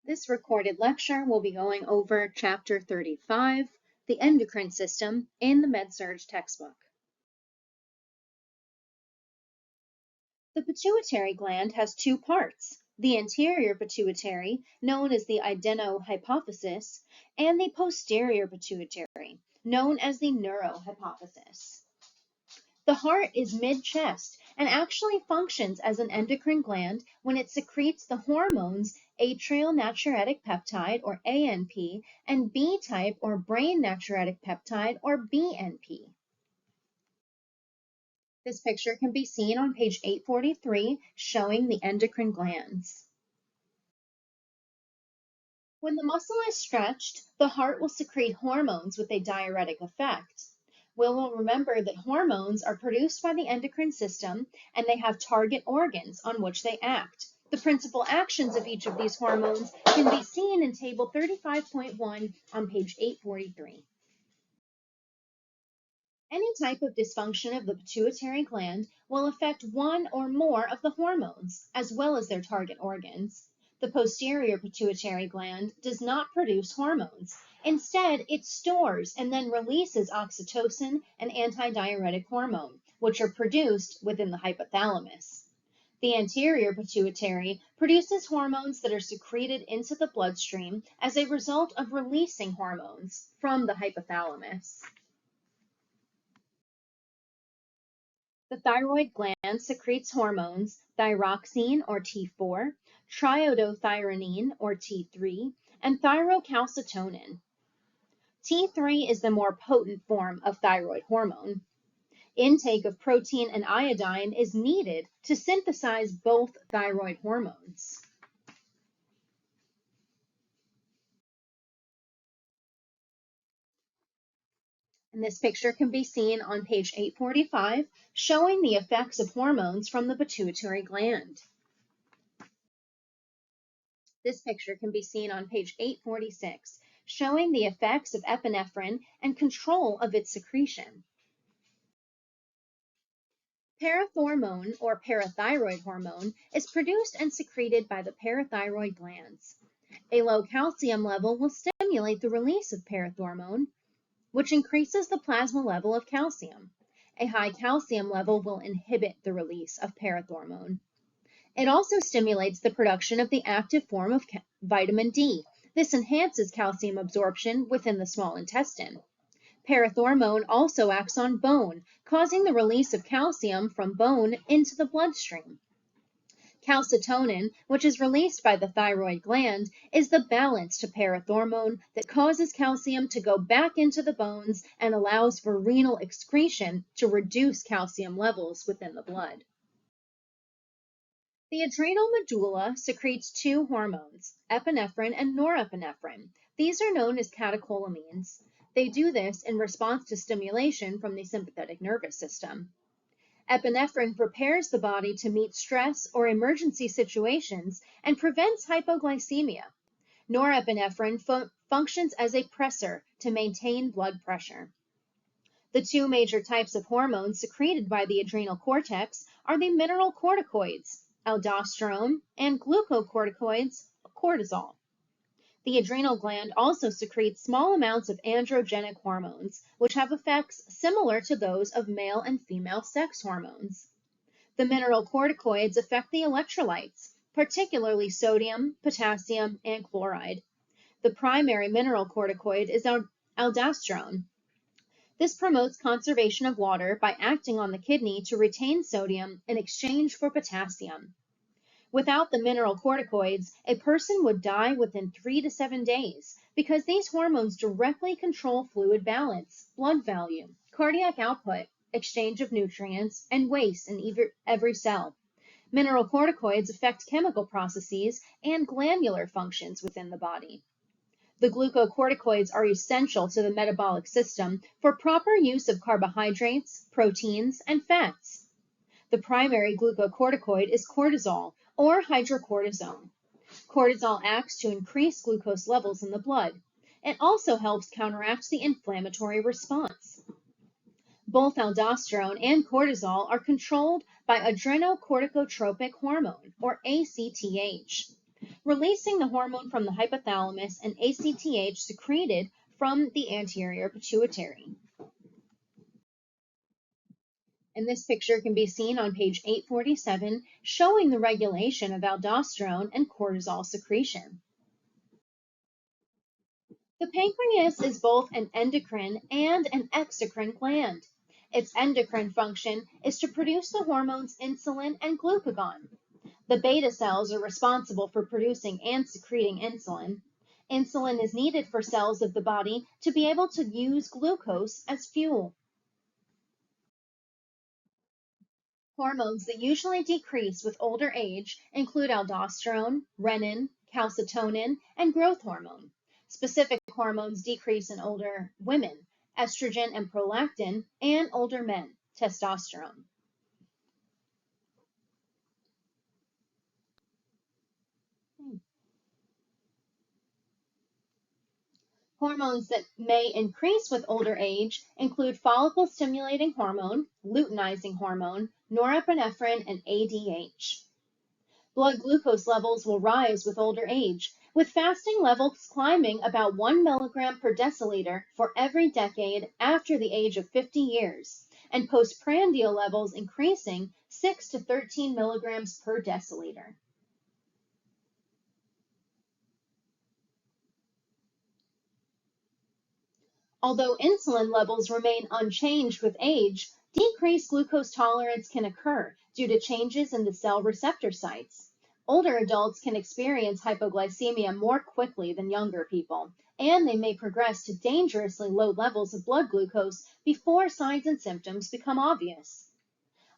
This recorded lecture will be going over Chapter 35, the endocrine system, in the MedSurg textbook. The pituitary gland has two parts, the anterior pituitary, known as the adenohypophysis, and the posterior pituitary, known as the neurohypophysis. The heart is mid-chest and actually functions as an endocrine gland when it secretes the hormones atrial natriuretic peptide, or ANP, and B-type, or brain natriuretic peptide, or BNP. This picture can be seen on page 843, showing the endocrine glands. When the muscle is stretched, the heart will secrete hormones with a diuretic effect. We will remember that hormones are produced by the endocrine system and they have target organs on which they act. The principal actions of each of these hormones can be seen in table 35.1 on page 843. Any type of dysfunction of the pituitary gland will affect one or more of the hormones, as well as their target organs. The posterior pituitary gland does not produce hormones. Instead, it stores and then releases oxytocin and antidiuretic hormone, which are produced within the hypothalamus. The anterior pituitary produces hormones that are secreted into the bloodstream as a result of releasing hormones from the hypothalamus. The thyroid gland secretes hormones thyroxine, or T4, triiodothyronine, or T3, and thyrocalcitonin. T3 is the more potent form of thyroid hormone. Intake of protein and iodine is needed to synthesize both thyroid hormones. And this picture can be seen on page 845, showing the effects of hormones from the pituitary gland. This picture can be seen on page 846, showing the effects of epinephrine and control of its secretion. Parathormone, or parathyroid hormone, is produced and secreted by the parathyroid glands. A low calcium level will stimulate the release of parathormone, which increases the plasma level of calcium. A high calcium level will inhibit the release of parathormone. It also stimulates the production of the active form of vitamin D. This enhances calcium absorption within the small intestine. Parathormone also acts on bone, causing the release of calcium from bone into the bloodstream. Calcitonin, which is released by the thyroid gland, is the balance to parathormone that causes calcium to go back into the bones and allows for renal excretion to reduce calcium levels within the blood. The adrenal medulla secretes two hormones, epinephrine and norepinephrine. These are known as catecholamines. They do this in response to stimulation from the sympathetic nervous system. Epinephrine prepares the body to meet stress or emergency situations and prevents hypoglycemia. Norepinephrine functions as a pressor to maintain blood pressure. The two major types of hormones secreted by the adrenal cortex are the mineralocorticoids, aldosterone, and glucocorticoids, cortisol. The adrenal gland also secretes small amounts of androgenic hormones, which have effects similar to those of male and female sex hormones. The mineralocorticoids affect the electrolytes, particularly sodium, potassium, and chloride. The primary mineralocorticoid is aldosterone. This promotes conservation of water by acting on the kidney to retain sodium in exchange for potassium. Without the mineralocorticoids, a person would die within 3 to 7 days because these hormones directly control fluid balance, blood volume, cardiac output, exchange of nutrients, and waste in every cell. Mineralocorticoids affect chemical processes and glandular functions within the body. The glucocorticoids are essential to the metabolic system for proper use of carbohydrates, proteins, and fats. The primary glucocorticoid is cortisol, or hydrocortisone. Cortisol acts to increase glucose levels in the blood. It also helps counteract the inflammatory response. Both aldosterone and cortisol are controlled by adrenocorticotropic hormone, or ACTH. releasing the hormone from the hypothalamus and ACTH secreted from the anterior pituitary. And this picture can be seen on page 847, showing the regulation of aldosterone and cortisol secretion. The pancreas is both an endocrine and an exocrine gland. Its endocrine function is to produce the hormones insulin and glucagon. The beta cells are responsible for producing and secreting insulin. Insulin is needed for cells of the body to be able to use glucose as fuel. Hormones that usually decrease with older age include aldosterone, renin, calcitonin, and growth hormone. Specific hormones decrease in older women, estrogen and prolactin, and older men, testosterone. Hormones that may increase with older age include follicle stimulating hormone, luteinizing hormone, norepinephrine, and ADH. Blood glucose levels will rise with older age, with fasting levels climbing about 1 milligram per deciliter for every decade after the age of 50 years, and postprandial levels increasing 6 to 13 milligrams per deciliter. Although insulin levels remain unchanged with age, decreased glucose tolerance can occur due to changes in the cell receptor sites. Older adults can experience hypoglycemia more quickly than younger people, and they may progress to dangerously low levels of blood glucose before signs and symptoms become obvious.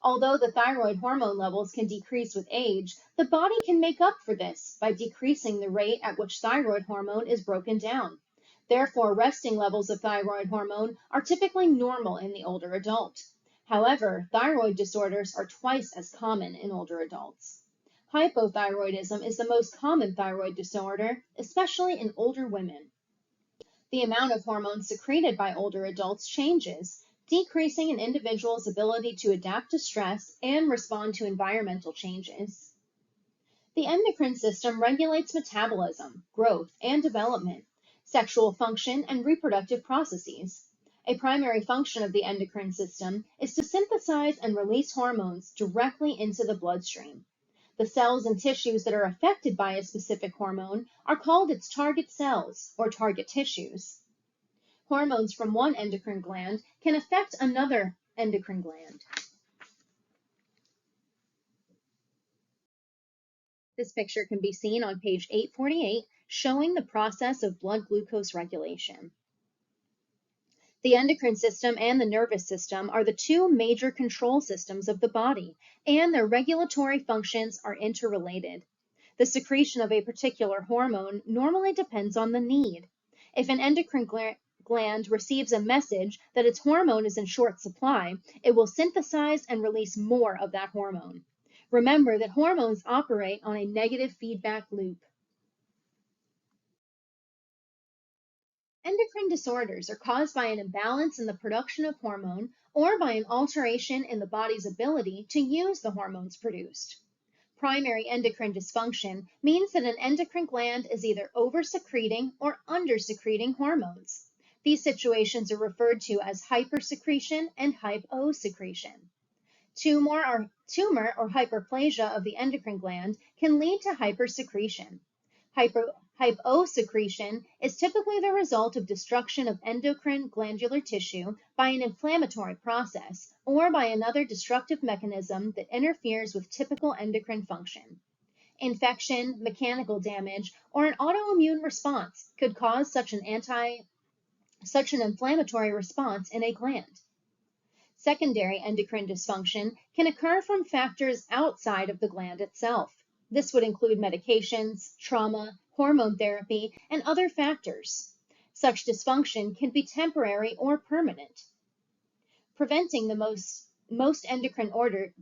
Although the thyroid hormone levels can decrease with age, the body can make up for this by decreasing the rate at which thyroid hormone is broken down. Therefore, resting levels of thyroid hormone are typically normal in the older adult. However, thyroid disorders are twice as common in older adults. Hypothyroidism is the most common thyroid disorder, especially in older women. The amount of hormones secreted by older adults changes, decreasing an individual's ability to adapt to stress and respond to environmental changes. The endocrine system regulates metabolism, growth, and development, sexual function, and reproductive processes. A primary function of the endocrine system is to synthesize and release hormones directly into the bloodstream. The cells and tissues that are affected by a specific hormone are called its target cells or target tissues. Hormones from one endocrine gland can affect another endocrine gland. This picture can be seen on page 848, showing the process of blood glucose regulation. The endocrine system and the nervous system are the two major control systems of the body, and their regulatory functions are interrelated. The secretion of a particular hormone normally depends on the need. If an endocrine gland receives a message that its hormone is in short supply, it will synthesize and release more of that hormone. Remember that hormones operate on a negative feedback loop. Endocrine disorders are caused by an imbalance in the production of hormone or by an alteration in the body's ability to use the hormones produced. Primary endocrine dysfunction means that an endocrine gland is either over-secreting or under-secreting hormones. These situations are referred to as hypersecretion and hyposecretion. Tumor or hyperplasia of the endocrine gland can lead to hypersecretion. Hyposecretion is typically the result of destruction of endocrine glandular tissue by an inflammatory process or by another destructive mechanism that interferes with typical endocrine function. Infection, mechanical damage, or an autoimmune response could cause such an inflammatory response in a gland. Secondary endocrine dysfunction can occur from factors outside of the gland itself. This would include medications, trauma, hormone therapy, and other factors. Such dysfunction can be temporary or permanent. Preventing the most endocrine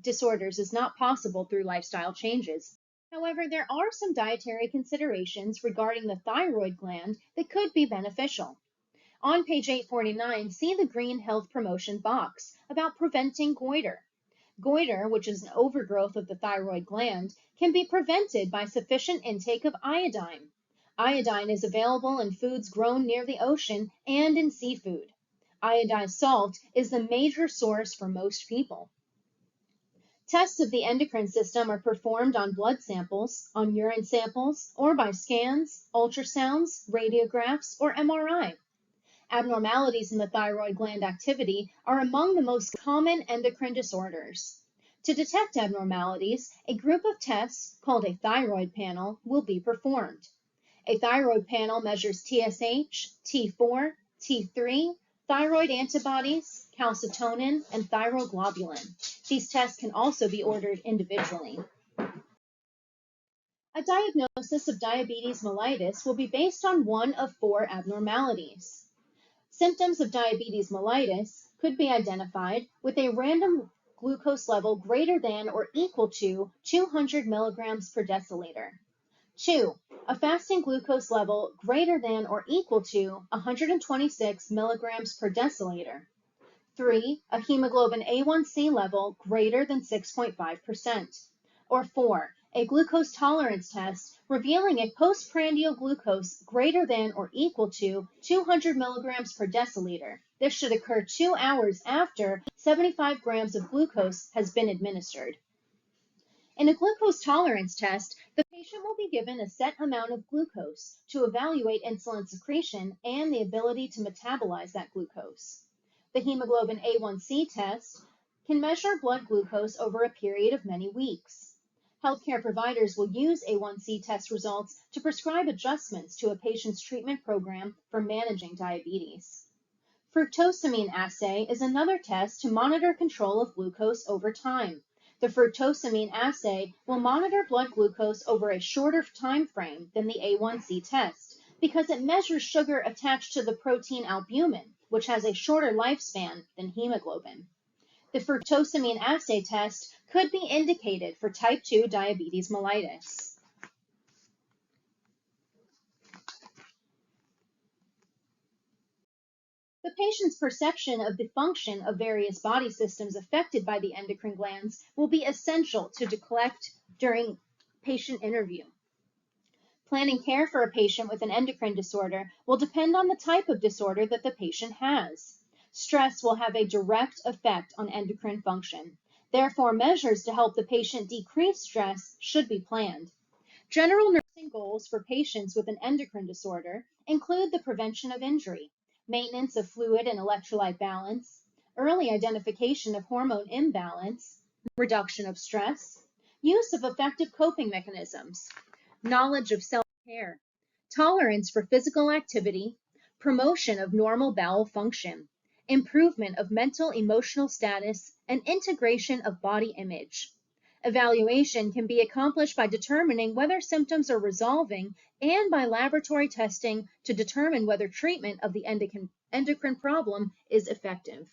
disorders is not possible through lifestyle changes. However, there are some dietary considerations regarding the thyroid gland that could be beneficial. On page 849, see the green health promotion box about preventing goiter. Goiter, which is an overgrowth of the thyroid gland, can be prevented by sufficient intake of iodine. Iodine is available in foods grown near the ocean and in seafood. Iodized salt is the major source for most people. Tests of the endocrine system are performed on blood samples, on urine samples, or by scans, ultrasounds, radiographs, or MRI. Abnormalities in the thyroid gland activity are among the most common endocrine disorders. To detect abnormalities, a group of tests, called a thyroid panel, will be performed. A thyroid panel measures TSH, T4, T3, thyroid antibodies, calcitonin, and thyroglobulin. These tests can also be ordered individually. A diagnosis of diabetes mellitus will be based on one of four abnormalities. Symptoms of diabetes mellitus could be identified with a random glucose level greater than or equal to 200 milligrams per deciliter. 2. A fasting glucose level greater than or equal to 126 milligrams per deciliter. 3. A hemoglobin A1C level greater than 6.5%. Or 4. A glucose tolerance test revealing a postprandial glucose greater than or equal to 200 milligrams per deciliter. This should occur 2 hours after 75 grams of glucose has been administered. In a glucose tolerance test, the patient will be given a set amount of glucose to evaluate insulin secretion and the ability to metabolize that glucose. The hemoglobin A1C test can measure blood glucose over a period of many weeks. Healthcare providers will use A1C test results to prescribe adjustments to a patient's treatment program for managing diabetes. Fructosamine assay is another test to monitor control of glucose over time. The fructosamine assay will monitor blood glucose over a shorter time frame than the A1C test because it measures sugar attached to the protein albumin, which has a shorter lifespan than hemoglobin. The fructosamine assay test could be indicated for type 2 diabetes mellitus. The patient's perception of the function of various body systems affected by the endocrine glands will be essential to collect during patient interview. Planning care for a patient with an endocrine disorder will depend on the type of disorder that the patient has. Stress will have a direct effect on endocrine function. Therefore, measures to help the patient decrease stress should be planned. General nursing goals for patients with an endocrine disorder include the prevention of injury, maintenance of fluid and electrolyte balance, early identification of hormone imbalance, reduction of stress, use of effective coping mechanisms, knowledge of self-care, tolerance for physical activity, promotion of normal bowel function, improvement of mental emotional status, and integration of body image. Evaluation can be accomplished by determining whether symptoms are resolving and by laboratory testing to determine whether treatment of the endocrine problem is effective.